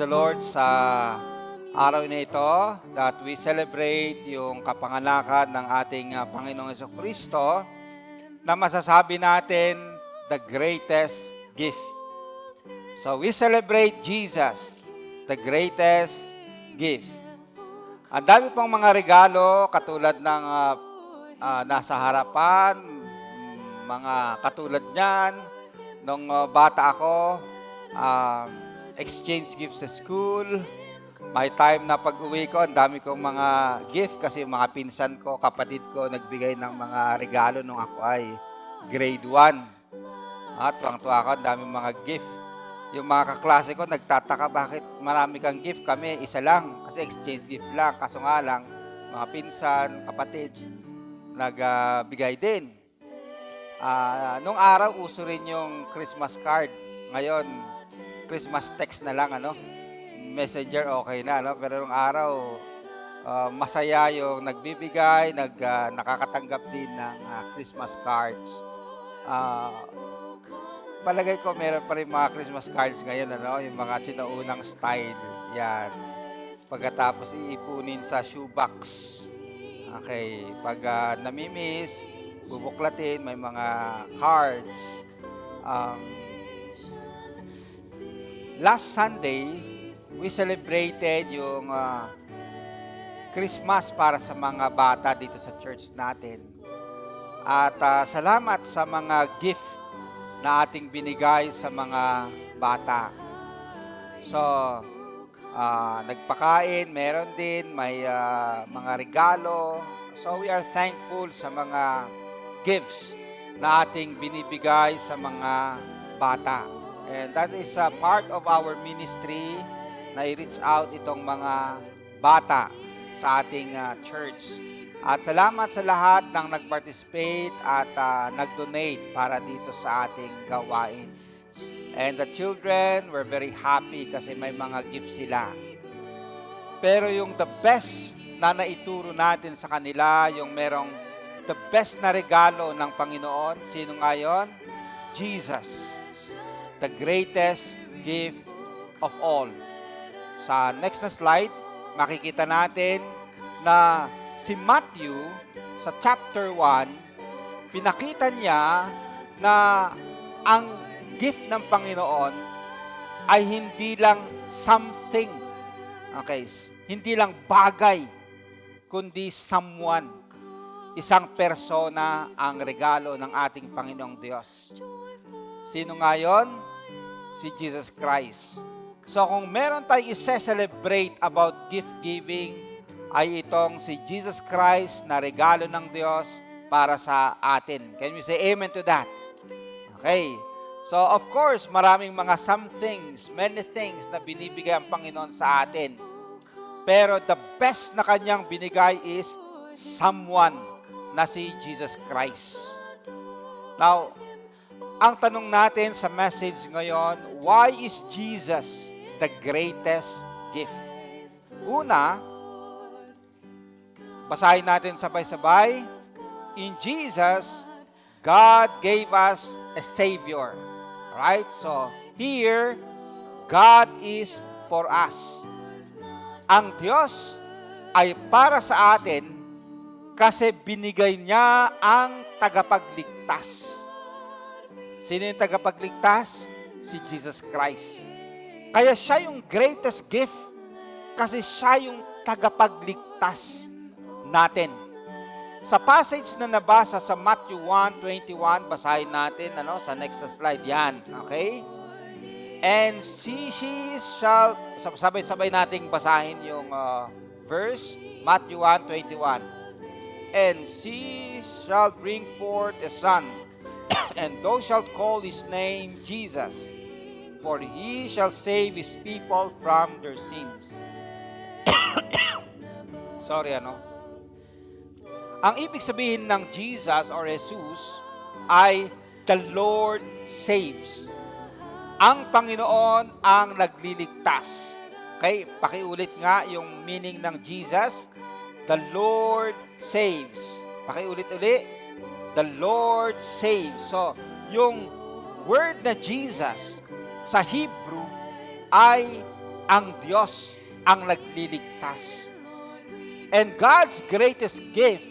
the Lord sa araw na ito that we celebrate yung kapanganakan ng ating Panginoong Jesucristo na masasabi natin the greatest gift. So we celebrate Jesus, the greatest gift. Ang dami pang mga regalo katulad ng nasa harapan, mga katulad niyan. Nung bata ako, exchange gifts sa school. May time na pag-uwi ko, ang dami kong mga gift kasi mga pinsan ko, kapatid ko, nagbigay ng mga regalo nung ako ay grade 1. At tuwang-tuwa ako, ang dami mga gift. Yung mga kaklase ko, nagtataka bakit marami kang gift, kami isa lang. Kasi exchange gift lang, kaso nga lang, mga pinsan, kapatid, nagbigay din. Nung araw, uso rin yung Christmas card. Ngayon, Christmas text na lang, Messenger, okay na, Pero nung araw, masaya yung nagbibigay, nakakatanggap din ng Christmas cards. Palagay ko, meron pa rin mga Christmas cards ngayon, Yung mga sinaunang style. Yan. Pagkatapos iipunin sa shoebox. Okay. Pag namimiss, bubuklatin, may mga cards. Last Sunday, we celebrated yung Christmas para sa mga bata dito sa church natin. At salamat sa mga gift na ating binigay sa mga bata. So, nagpakain, meron din, may mga regalo. So, we are thankful sa mga gifts na ating binibigay sa mga bata. And that is a part of our ministry na i-reach out itong mga bata sa ating church. At salamat sa lahat ng nag-participate at nag-donate para dito sa ating gawain. And the children were very happy kasi may mga gifts sila. Pero yung the best na naituro natin sa kanila, yung merong the best na regalo ng Panginoon, sino nga yun? Jesus, the greatest gift of all. Sa next na slide, makikita natin na si Matthew sa chapter 1, pinakita niya na ang gift ng Panginoon ay hindi lang something, okay, hindi lang bagay, kundi someone. Isang persona ang regalo ng ating Panginoong Diyos. Sino nga yun? Si Jesus Christ. So kung meron tayong i-celebrate about gift giving, ay itong si Jesus Christ na regalo ng Diyos para sa atin. Can you say amen to that? Okay. So of course, maraming mga some things, many things na binibigay ang Panginoon sa atin. Pero the best na kanyang binigay is someone na si Jesus Christ. Now, ang tanong natin sa message ngayon, why is Jesus the greatest gift? Una, basahin natin sabay-sabay. In Jesus, God gave us a Savior. Right? So, here, God is for us. Ang Diyos ay para sa atin kasi binigay niya ang tagapagligtas. Sino yung tagapagligtas? Si Jesus Christ. Kaya siya yung greatest gift kasi siya yung tagapagligtas natin. Sa passage na nabasa sa Matthew 1:21, basahin natin sa next slide yan. Okay? And she shall, sabay-sabay nating basahin yung verse, Matthew 1:21. And she shall bring forth a son, and thou shalt call his name Jesus, for he shall save his people from their sins. Sorry, Ang ibig sabihin ng Jesus or Jesus ay the Lord saves. Ang Panginoon ang nagliligtas. Okay, pakiulit nga yung meaning ng Jesus. The Lord saves. Pakiulit-ulit. The Lord saves. So, yung word na Jesus sa Hebrew ay ang Diyos ang nagliligtas. And God's greatest gift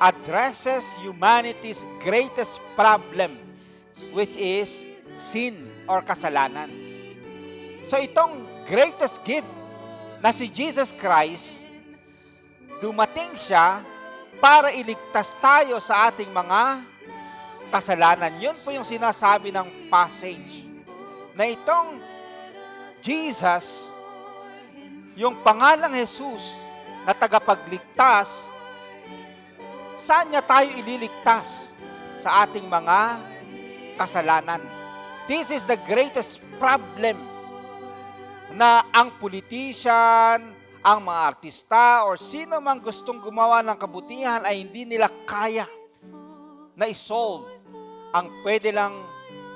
addresses humanity's greatest problem, which is sin or kasalanan. So itong greatest gift na si Jesus Christ, dumating siya para iligtas tayo sa ating mga kasalanan. Yun po yung sinasabi ng passage. Na itong Jesus, yung pangalang Jesus na tagapagligtas, saan niya tayo ililigtas? Sa ating mga kasalanan. This is the greatest problem na ang politician, ang mga artista, or sino mang gustong gumawa ng kabutihan ay hindi nila kaya na isolve. Ang pwede lang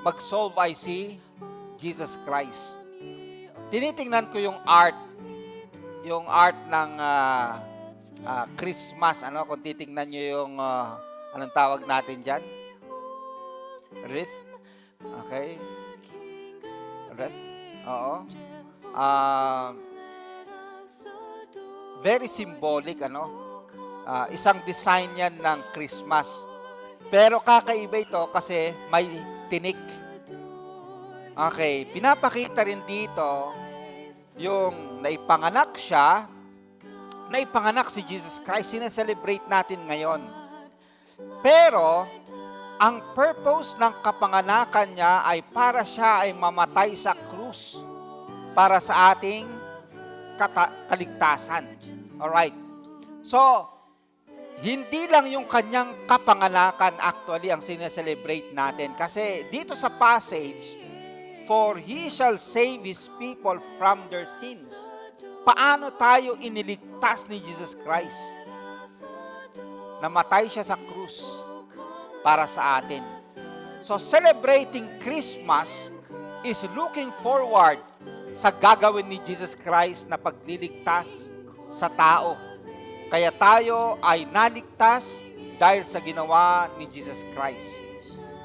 mag-solve ay si Jesus Christ. Tinitingnan ko yung art ng Christmas, kung titingnan nyo yung, anong tawag natin dyan? Wreath? Okay? Wreath? Oo. Very symbolic, isang design yan ng Christmas. Pero kakaiba ito kasi may tinik. Okay, pinapakita rin dito yung naipanganak si Jesus Christ, sineselebrate natin ngayon. Pero, ang purpose ng kapanganakan niya ay para siya ay mamatay sa krus para sa ating kaligtasan. Alright. So, hindi lang yung kanyang kapanganakan actually ang sineselebrate natin. Kasi dito sa passage, for He shall save His people from their sins. Paano tayo iniligtas ni Jesus Christ? Namatay siya sa krus para sa atin. So, celebrating Christmas is looking forward sa gagawin ni Jesus Christ na pagliligtas sa tao. Kaya tayo ay naligtas dahil sa ginawa ni Jesus Christ.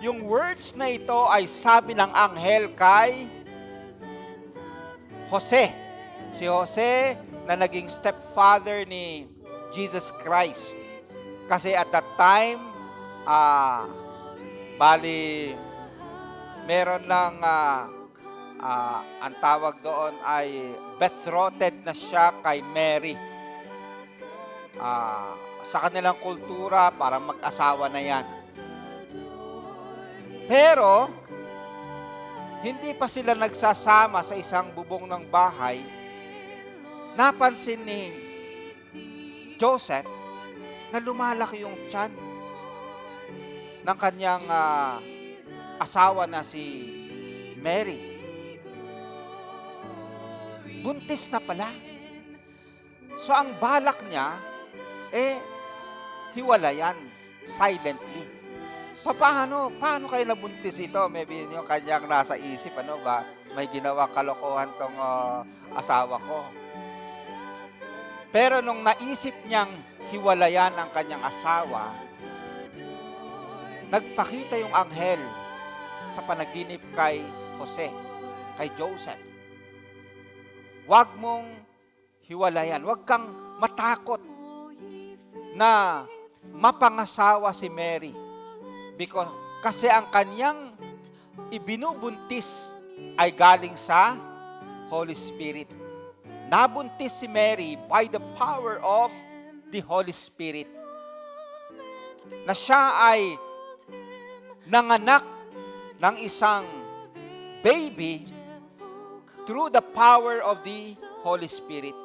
Yung words na ito ay sabi ng anghel kay Jose. Si Jose na naging stepfather ni Jesus Christ. Kasi at that time, meron ng ang tawag doon ay betrothed na siya kay Mary. Sa kanilang kultura, parang mag-asawa na yan. Pero, hindi pa sila nagsasama sa isang bubong ng bahay. Napansin ni Joseph na lumalaki yung tiyan ng kanyang asawa na si Mary. Buntis na pala. So, ang balak niya, hiwalayan silently. Paano kayo nabuntis ito? Maybe yung kanyang nasa isip, may ginawa kalokohan tong asawa ko. Pero nung naisip niyang hiwalayan ang kanyang asawa, nagpakita yung anghel sa panaginip kay Jose, kay Joseph. Huwag mong hiwalayan. Huwag kang matakot na mapangasawa si Mary. Kasi ang kanyang ibinubuntis ay galing sa Holy Spirit. Nabuntis si Mary by the power of the Holy Spirit. Na siya ay nanganak ng isang baby through the power of the Holy Spirit.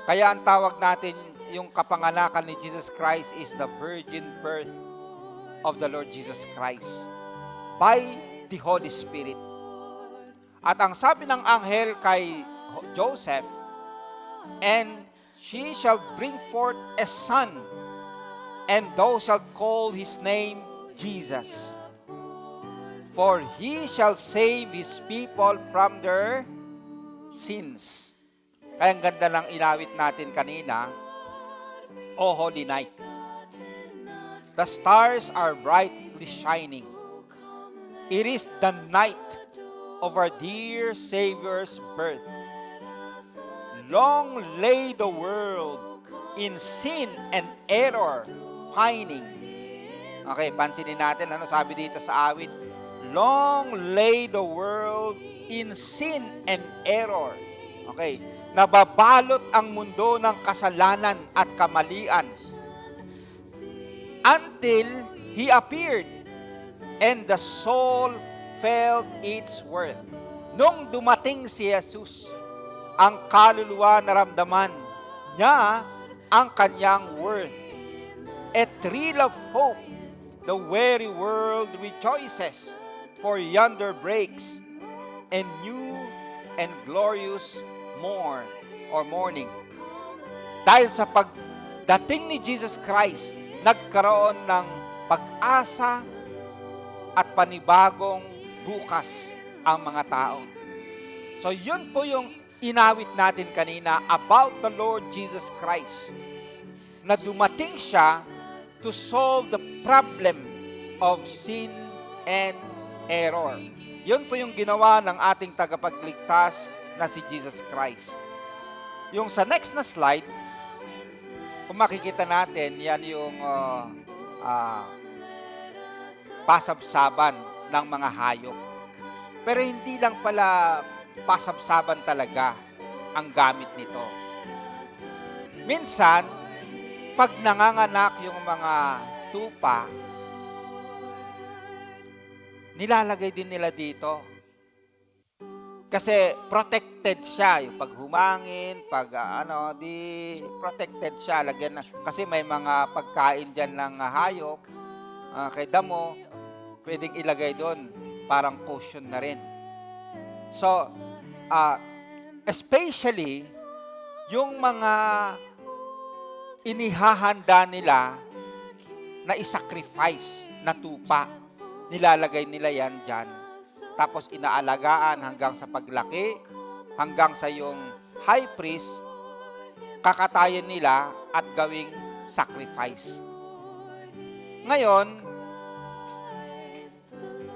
Kaya ang tawag natin, yung kapanganakan ni Jesus Christ is the virgin birth of the Lord Jesus Christ by the Holy Spirit. At ang sabi ng anghel kay Joseph, and she shall bring forth a son, and thou shalt call his name Jesus. For he shall save his people from their sins. Kaya ang ganda ng inawit natin kanina, O Holy Night. The stars are brightly shining. It is the night of our dear Savior's birth. Long lay the world in sin and error, pining. Okay, pansinin natin ano sabi dito sa awit. Long lay the world in sin and error. Okay, nababalot ang mundo ng kasalanan at kamalian. Until He appeared, and the soul felt its worth. Nung dumating si Jesus, ang kaluluwa naramdaman niya ang kanyang worth. A thrill of hope, the weary world rejoices, for yonder breaks a new and glorious morning. Dahil sa pagdating ni Jesus Christ, nagkaroon ng pag-asa at panibagong bukas ang mga tao. So yun po yung inawit natin kanina about the Lord Jesus Christ, na dumating siya to solve the problem of sin and error. Yun po yung ginawa ng ating tagapagligtas na si Jesus Christ. Yung sa next na slide, kung makikita natin, yan yung pasabsaban ng mga hayop. Pero hindi lang pala pasabsaban talaga ang gamit nito. Minsan, pag nanganganak yung mga tupa, nilalagay din nila dito. Kasi protected siya. Yung pag humangin, pag protected siya. Lagyan na, kasi may mga pagkain dyan ng hayop, kay damo, pwedeng ilagay doon. Parang caution na rin. So, especially, yung mga inihahanda nila na isacrifice na tupa, nilalagay nila yan dyan. Tapos inaalagaan hanggang sa paglaki, hanggang sa yung high priest, kakatayin nila at gawing sacrifice. Ngayon,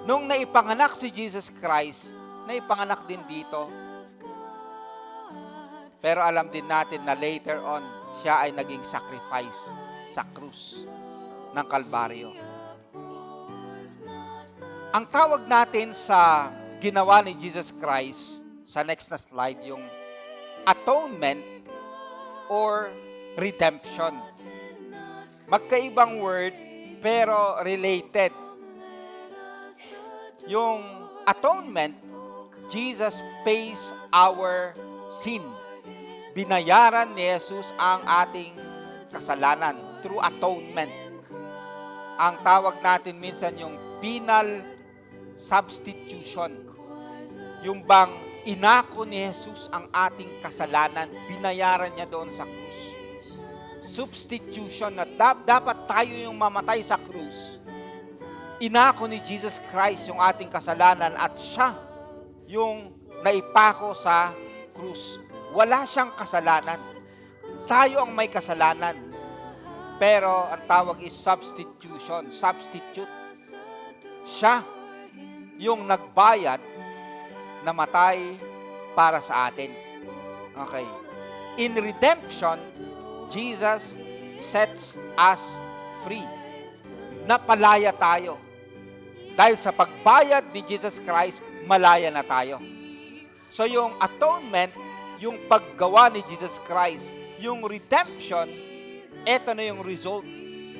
nung naipanganak si Jesus Christ, naipanganak din dito. Pero alam din natin na later on, siya ay naging sacrifice sa krus ng Kalbaryo. Ang tawag natin sa ginawa ni Jesus Christ, sa next na slide, yung atonement or redemption. Magkaibang word, pero related. Yung atonement, Jesus pays our sin. Binayaran ni Jesus ang ating kasalanan through atonement. Ang tawag natin minsan yung penal substitution. Yung bang inako ni Jesus ang ating kasalanan, binayaran niya doon sa krus. Substitution, na dapat tayo yung mamatay sa krus. Inako ni Jesus Christ yung ating kasalanan at siya yung naipako sa krus. Wala siyang kasalanan. Tayo ang may kasalanan. Pero ang tawag is substitution, substitute. Siya yung nagbayad na matay para sa atin. Okay. In redemption, Jesus sets us free. Napalaya tayo. Dahil sa pagbayad ni Jesus Christ, malaya na tayo. So yung atonement, yung paggawa ni Jesus Christ, yung redemption, eto na yung result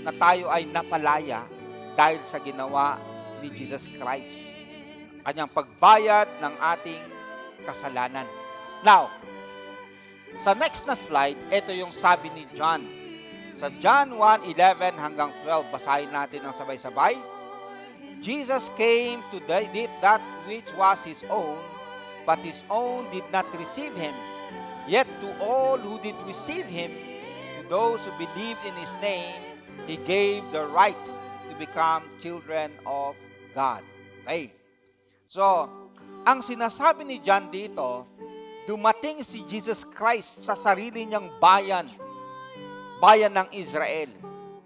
na tayo ay napalaya dahil sa ginawa ni Jesus Christ. Kanyang pagbayad ng ating kasalanan. Now, sa next na slide, ito yung sabi ni John. Sa John 1:11 hanggang 12, basahin natin ng sabay-sabay. Jesus came to that which was His own, but His own did not receive Him. Yet to all who did receive Him, to those who believed in His name, He gave the right to become children of God. Okay. So, ang sinasabi ni John dito, dumating si Jesus Christ sa sarili niyang bayan ng Israel.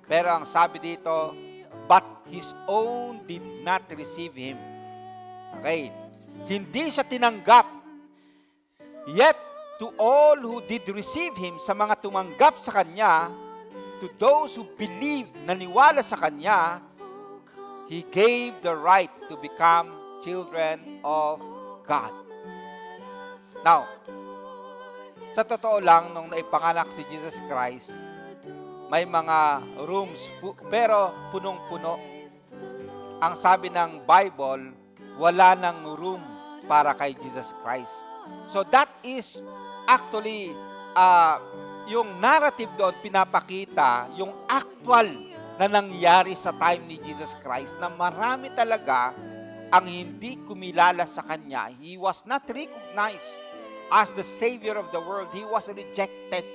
Pero ang sabi dito, but His own did not receive Him. Okay. hindi siya tinanggap. Yet, to all who did receive Him, sa mga tumanggap sa Kanya, to those who believed, naniwala sa Kanya, He gave the right to become children of God. Now, sa totoo lang, nung naipanganak si Jesus Christ, may mga rooms, pero punong-puno. Ang sabi ng Bible, wala nang room para kay Jesus Christ. So that is actually, yung narrative doon pinapakita, yung actual na nangyari sa time ni Jesus Christ, na marami talaga ang hindi kumilala sa Kanya. He was not recognized as the Savior of the world. He was rejected.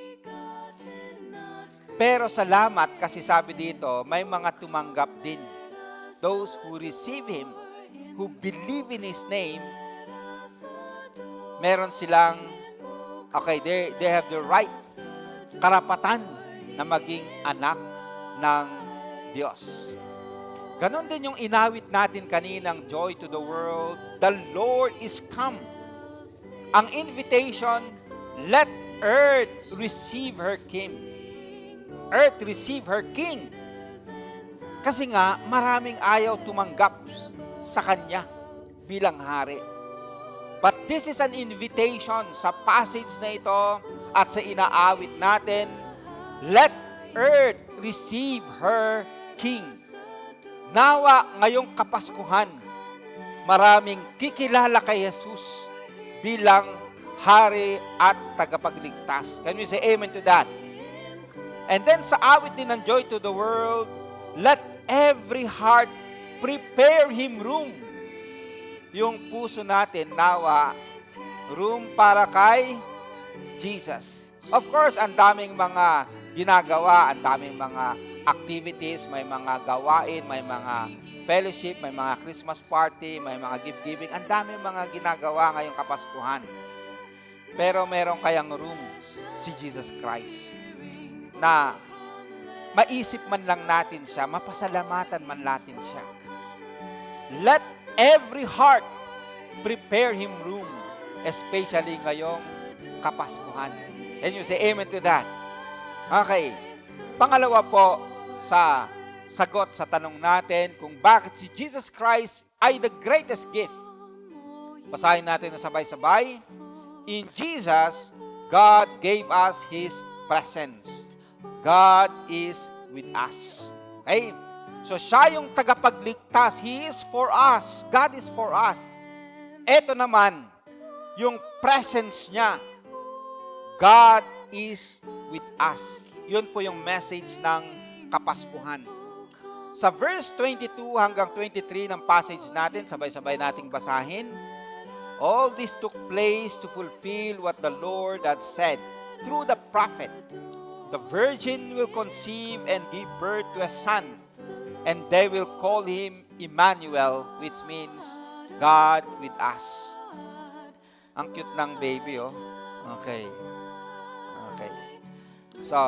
Pero salamat kasi sabi dito, may mga tumanggap din. Those who receive Him, who believe in His name, meron silang, they have the right, karapatan na maging anak ng Diyos. Ganon din yung inawit natin kaninang Joy to the World, the Lord is come. Ang invitation, let earth receive her King. Earth receive her King. Kasi nga, maraming ayaw tumanggap sa Kanya bilang hari. But this is an invitation sa passage na ito at sa inaawit natin, let earth receive her King. Nawa ngayong Kapaskuhan, maraming kikilala kay Jesus bilang hari at tagapagligtas. Can we say amen to that? And then sa awit din ng Joy to the World, let every heart prepare Him room. Yung puso natin, nawa, room para kay Jesus. Of course, ang daming mga ginagawa, ang daming mga activities, may mga gawain, may mga fellowship, may mga Christmas party, may mga gift-giving, ang daming mga ginagawa ngayong Kapaskuhan. Pero meron kayang room si Jesus Christ na maisip man lang natin siya, mapasalamatan man natin siya. Let every heart prepare Him room, especially ngayong Kapaskuhan. And you say amen to that. Okay. Pangalawa po sa sagot sa tanong natin kung bakit si Jesus Christ ay the greatest gift. Basahin natin na sabay-sabay. In Jesus, God gave us His presence. God is with us. Okay? So siya yung tagapagligtas. He is for us. God is for us. Ito naman, yung presence niya. God is with us. Yun po yung message ng Kapaskuhan. Sa verse 22 hanggang 23 ng passage natin, sabay-sabay nating basahin. All this took place to fulfill what the Lord had said through the prophet. The virgin will conceive and give birth to a son, and they will call him Emmanuel, which means God with us. Ang cute ng baby, oh. Okay. So,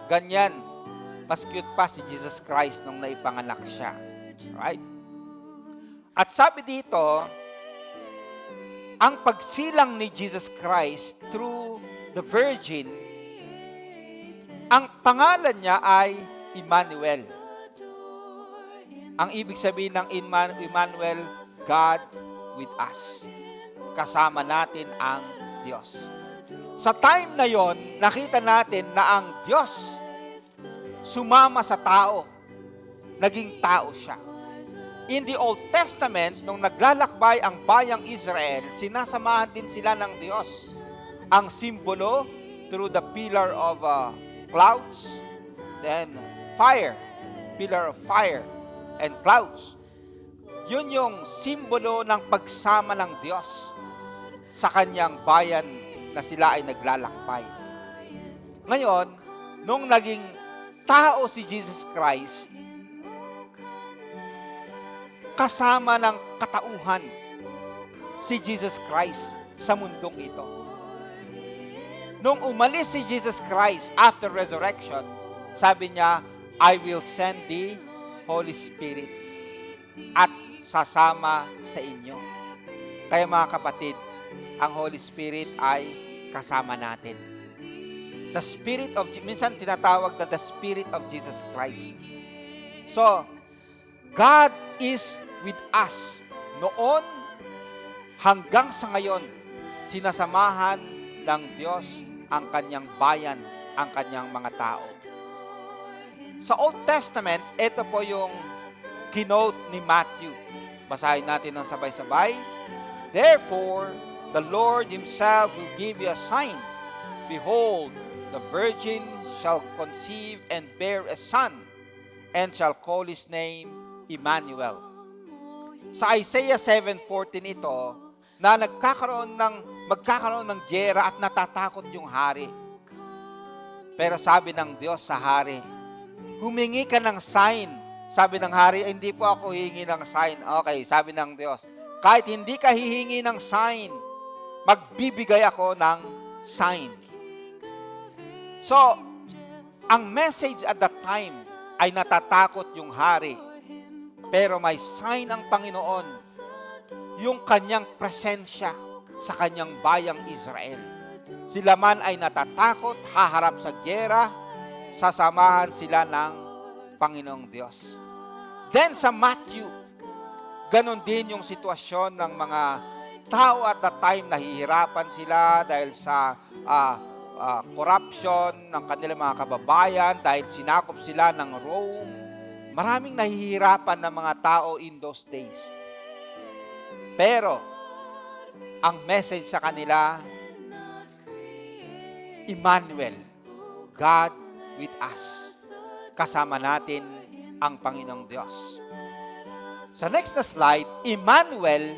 ganyan. Mas cute pa si Jesus Christ nung naipanganak siya. Right? At sabi dito, ang pagsilang ni Jesus Christ through the virgin, ang pangalan niya ay Emmanuel. Ang ibig sabihin ng Emmanuel, God with us. Kasama natin ang Diyos. Sa time na yon, nakita natin na ang Diyos sumama sa tao. Naging tao siya. In the Old Testament, nung naglalakbay ang bayang Israel, sinasamahan din sila ng Diyos. Ang simbolo, through the pillar of clouds, then fire, pillar of fire, and clouds. Yun yung simbolo ng pagsama ng Diyos sa kanyang bayan na sila ay naglalakbay. Ngayon, nung naging tao si Jesus Christ, kasama ng katauhan si Jesus Christ sa mundong ito. Nung umalis si Jesus Christ after resurrection, sabi niya, I will send the Holy Spirit. At sasama sa inyo. Kaya mga kapatid, ang Holy Spirit ay kasama natin. The Spirit of, minsan tinatawag na the Spirit of Jesus Christ. So, God is with us. Noon hanggang sa ngayon, sinasamahan ng Diyos ang kanyang bayan, ang kanyang mga tao. Sa Old Testament, ito po yung kinote ni Matthew. Basahin natin ng sabay-sabay. Therefore, the Lord Himself will give you a sign. Behold, the virgin shall conceive and bear a son, and shall call His name Emmanuel. Sa Isaiah 7:14 ito, na magkakaroon ng giyera at natatakot yung hari. Pero sabi ng Diyos sa hari, humingi ka ng sign. Sabi ng hari, hindi po ako hihingi ng sign. Okay, sabi ng Diyos, kahit hindi ka hihingi ng sign, magbibigay ako ng sign. So, ang message at that time ay natatakot yung hari. Pero may sign ang Panginoon, yung kanyang presensya sa kanyang bayang Israel. Sila man ay natatakot, haharap sa giyera, sasamahan sila ng Panginoong Diyos. Then sa Matthew, ganon din yung sitwasyon ng mga tao at that time, nahihirapan sila dahil sa corruption ng kanilang mga kababayan, dahil sinakop sila ng Rome. Maraming nahihirapan ng mga tao in those days. Pero, ang message sa kanila, Emmanuel, God with us. Kasama natin ang Panginoong Diyos. Sa next na slide, Emmanuel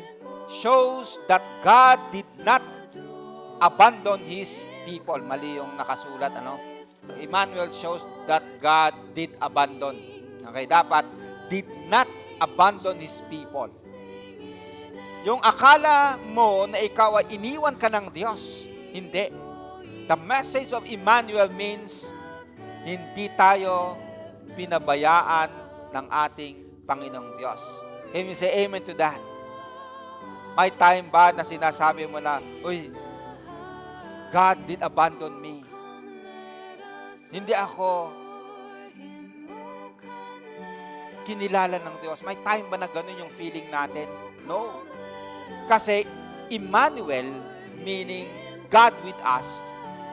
shows that God did not abandon His people. Mali yung nakasulat, ano? Emmanuel shows that God did abandon. Okay, dapat did not abandon His people. Yung akala mo na ikaw ay iniwan ka ng Diyos, hindi. The message of Emmanuel means hindi tayo pinabayaan ng ating Panginoong Diyos. Can you say amen to that? May time ba na sinasabi mo na, uy, God did abandon me. Hindi ako kinilala ng Diyos. May time ba na ganun yung feeling natin? No. Kasi Emmanuel, meaning God with us,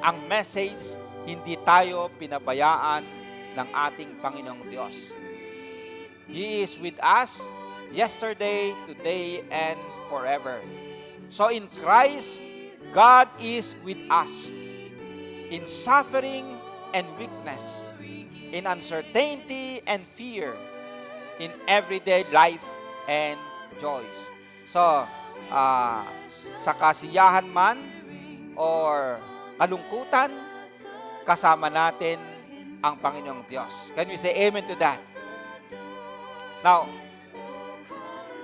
ang message, hindi tayo pinabayaan ng ating Panginoong Diyos. He is with us yesterday, today, and forever. So in Christ, God is with us in suffering and weakness, in uncertainty and fear, in everyday life and joys. So, sa kasiyahan man or kalungkutan, kasama natin ang Panginoong Diyos. Can we say amen to that? Now,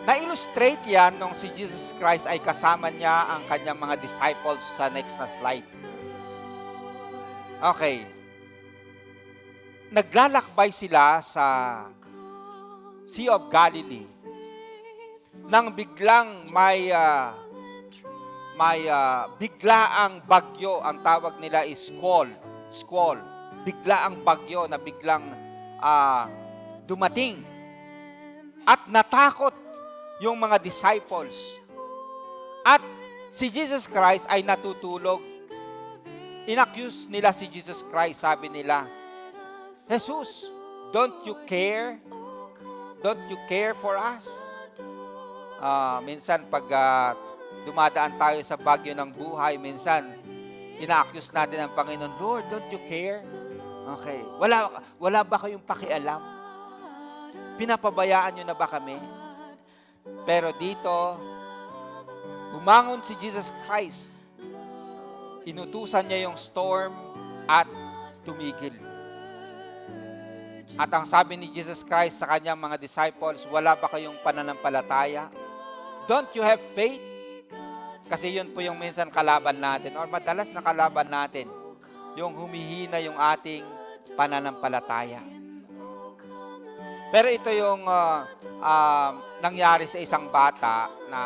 na-illustrate yan nung si Jesus Christ ay kasama niya ang kanyang mga disciples sa next na slide. Okay. Naglalakbay sila sa Sea of Galilee nang biglang may biglaang bagyo. Ang tawag nila is squall. Biglaang bagyo na biglang dumating. At natakot yung mga disciples. At si Jesus Christ ay natutulog. Inaccuse nila si Jesus Christ. Sabi nila, Jesus, don't you care? Don't you care for us? Minsan pag dumadaan tayo sa bagyo ng buhay, minsan ina-accuse natin ang Panginoon, Lord, don't you care? Okay. Wala ba kayong pakialam? Pinapabayaan nyo na ba kami? Pero dito, bumangon si Jesus Christ. Inutusan niya yung storm at tumigil. At ang sabi ni Jesus Christ sa kanyang mga disciples, wala ba kayong pananampalataya? Don't you have faith? Kasi yun po yung minsan kalaban natin or madalas na kalaban natin, yung humihina yung ating pananampalataya. Pero ito yung nangyari sa isang bata na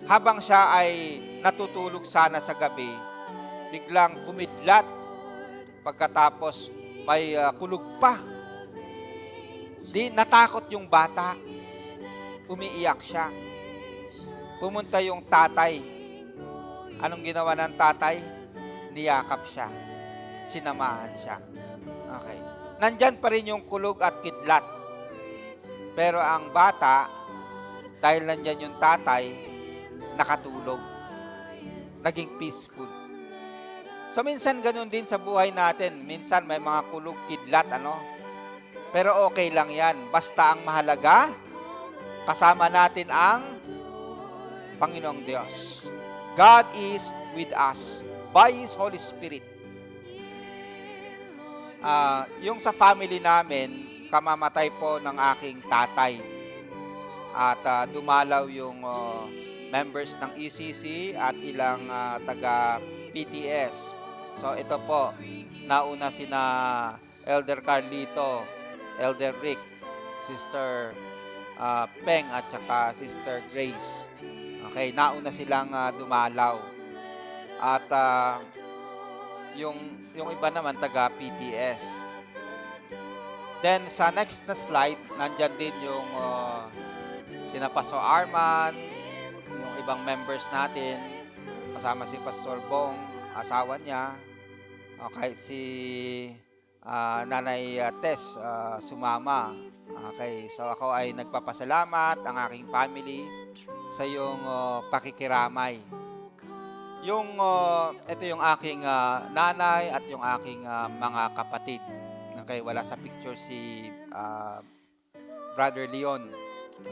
habang siya ay natutulog sana sa gabi, biglang kumidlat pagkatapos may kulog pa. Di natakot yung bata, umiiyak siya. Pumunta yung tatay. Anong ginawa ng tatay? Niyakap siya. Sinamahan siya. Okay. Nandyan pa rin yung kulog at kidlat. Pero ang bata, dahil nandyan yung tatay, nakatulog. Naging peaceful. So minsan ganun din sa buhay natin. Minsan may mga kulog, kidlat, Pero okay lang yan. Basta ang mahalaga, kasama natin ang Panginoong Diyos. God is with us by His Holy Spirit. Yung sa family namin, kamamatay po ng aking tatay. At dumalaw yung members ng ECC at ilang taga PTS. So ito po, nauna sina Elder Carlito, Elder Rick, Sister Peng at saka Sister Grace. Okay, nauna silang dumalaw. At yung iba naman taga PTS. Then sa next na slide, nandyan din yung sina Pastor Arman, yung ibang members natin, kasama si Pastor Bong, asawa niya, kahit si Nanay Tess sumama. Okay, so ako ay nagpapasalamat ang aking family sa yung pakikiramay. Ito yung aking nanay at yung aking mga kapatid. Okay, wala sa picture si Brother Leon.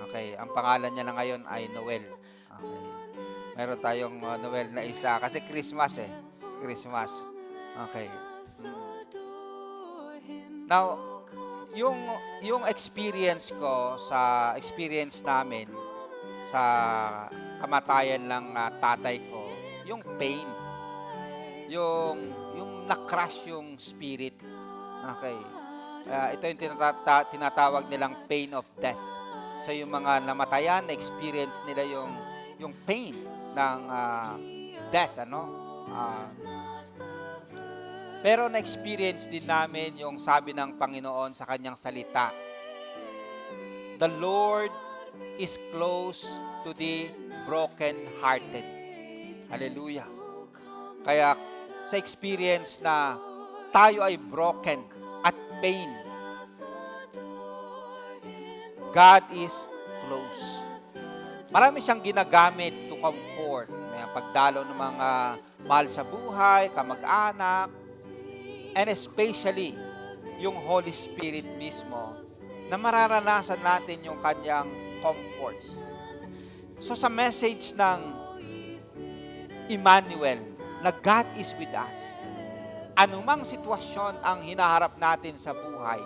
Okay, ang pangalan niya na ngayon ay Noel. Okay. Meron tayong Noel na isa kasi Christmas Christmas. Okay. Now, yung experience ko sa experience namin sa kamatayan ng tatay ko, yung pain, yung na-crush yung spirit. Okay. Ito yung tinatawag nilang pain of death. So yung mga namatayan, na-experience nila yung pain ng death, pero na-experience din namin yung sabi ng Panginoon sa kanyang salita. The Lord is close to the broken-hearted. Hallelujah. Kaya sa experience na tayo ay broken at pain, God is close. Marami siyang ginagamit to comfort. May pagdalo ng mga mahal sa buhay, kamag-anak, and especially yung Holy Spirit mismo na mararanasan natin yung kanyang comforts. So sa message ng Emmanuel na God is with us, anumang sitwasyon ang hinaharap natin sa buhay,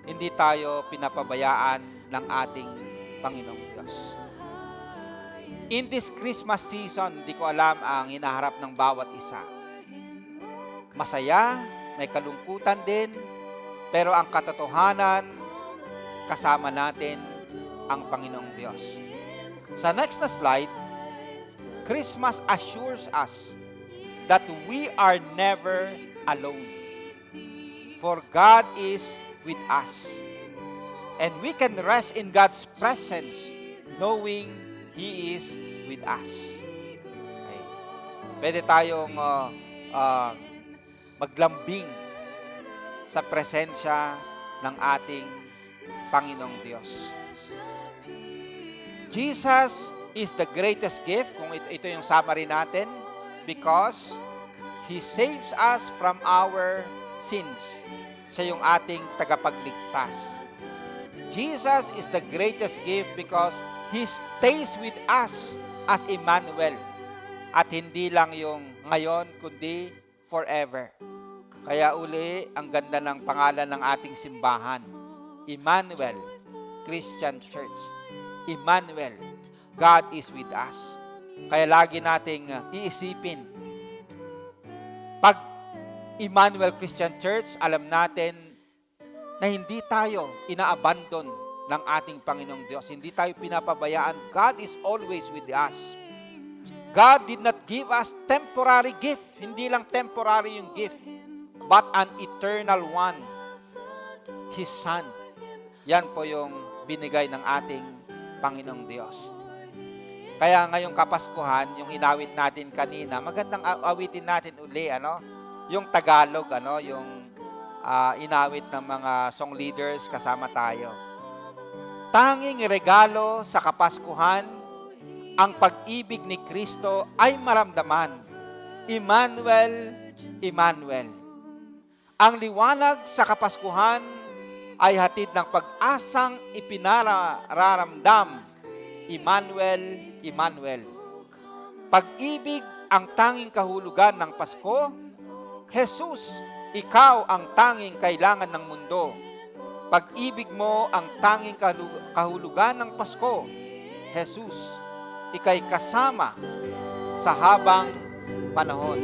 hindi tayo pinapabayaan ng ating Panginoong Diyos. In this Christmas season, hindi ko alam ang hinaharap ng bawat isa. Masaya, may kalungkutan din, pero ang katotohanan, kasama natin ang Panginoong Diyos. Sa next na slide, Christmas assures us that we are never alone. For God is with us. And we can rest in God's presence knowing He is with us. Okay. Pwede tayong maglambing sa presensya ng ating Panginoong Diyos. Jesus is the greatest gift, kung ito yung summary natin, because He saves us from our sins. Siya yung ating tagapagligtas. Jesus is the greatest gift because He stays with us as Emmanuel. At hindi lang yung ngayon, kundi forever. Kaya uli, ang ganda ng pangalan ng ating simbahan. Emmanuel Christian Church. Emmanuel, God is with us. Kaya lagi nating iisipin, pag Emmanuel Christian Church, alam natin, na hindi tayo inaabandon ng ating Panginoong Diyos. Hindi tayo pinapabayaan. God is always with us. God did not give us temporary gift. Hindi lang temporary yung gift, but an eternal one, His Son. Yan po yung binigay ng ating Panginoong Diyos. Kaya ngayong Kapaskuhan, yung inawit natin kanina, magandang awitin natin uli, yung Tagalog, yung inawit ng mga song leaders kasama tayo. Tanging regalo sa Kapaskuhan, ang pag-ibig ni Kristo ay maramdaman. Emmanuel, Emmanuel. Ang liwanag sa Kapaskuhan ay hatid ng pag-asang ipinararamdam. Emmanuel, Emmanuel. Pag-ibig ang tanging kahulugan ng Pasko. Jesus, ikaw ang tanging kailangan ng mundo. Pag-ibig mo ang tanging kahulugan ng Pasko. Jesus, ika'y kasama sa habang panahon.